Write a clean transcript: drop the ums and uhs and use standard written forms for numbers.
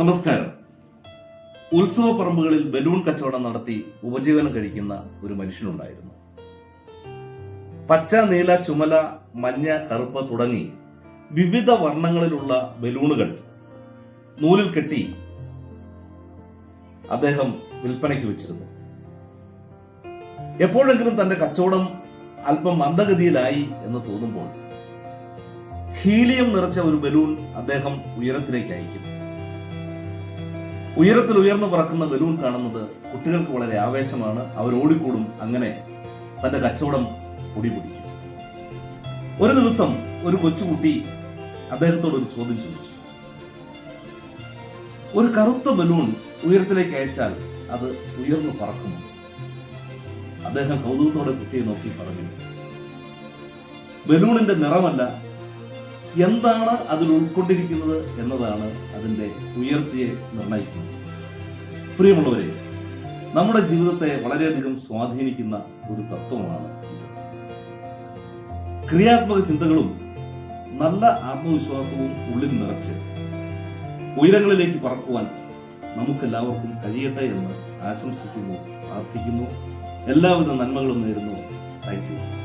നമസ്കാരം. ഉത്സവ പറമ്പുകളിൽ ബലൂൺ കച്ചവടം നടത്തി ഉപജീവനം കഴിക്കുന്ന ഒരു മനുഷ്യനുണ്ടായിരുന്നു. പച്ച, നീല, ചുമല, മഞ്ഞ, കറുപ്പ് തുടങ്ങി വിവിധ വർണ്ണങ്ങളിലുള്ള ബലൂണുകൾ നൂലിൽ കെട്ടി അദ്ദേഹം വിൽപ്പനയ്ക്ക് വെച്ചിരുന്നു. എപ്പോഴെങ്കിലും തന്റെ കച്ചവടം അല്പം മന്ദഗതിയിലായി എന്ന് തോന്നുമ്പോൾ ഹീലിയം നിറച്ച ഒരു ബലൂൺ അദ്ദേഹം ഉയരത്തിലേക്ക് അയക്കും. ഉയരത്തിൽ ഉയർന്നു പറക്കുന്ന ബലൂൺ കാണുന്നത് കുട്ടികൾക്ക് വളരെ ആവേശമാണ്. അവർ ഓടിക്കൂടും. അങ്ങനെ തന്റെ കച്ചവടം പൊടിപിടിക്കും. ഒരു ദിവസം ഒരു കൊച്ചുകുട്ടി അദ്ദേഹത്തോട് ഒരു ചോദ്യം ചോദിച്ചു. ഒരു കറുത്ത ബലൂൺ ഉയരത്തിലേക്ക് അയച്ചാൽ അത് ഉയർന്നു പറക്കുമോ? അദ്ദേഹം കൗതുകത്തോടെ കുട്ടിയെ നോക്കി പറഞ്ഞു, ബലൂണിന്റെ നിറമല്ല, എന്താണ് അതിൽ ഉൾക്കൊണ്ടിരിക്കുന്നത് എന്നതാണ് അതിന്റെ ഉയർച്ചയെ നിർണയിക്കുന്നത്. പ്രിയമുള്ളവരെ, നമ്മുടെ ജീവിതത്തെ വളരെയധികം സ്വാധീനിക്കുന്ന ഒരു തത്വമാണ് ഇത്. ക്രിയാത്മക ചിന്തകളും നല്ല ആത്മവിശ്വാസവും ഉള്ളിൽ നിറച്ച് ഉയരങ്ങളിലേക്ക് പറക്കുവാൻ നമുക്കെല്ലാവർക്കും കഴിയട്ടെ എന്ന് ആശംസിക്കുന്നു, പ്രാർത്ഥിക്കുന്നു. എല്ലാവിധ നന്മകളും നേരുന്നു. Thank you.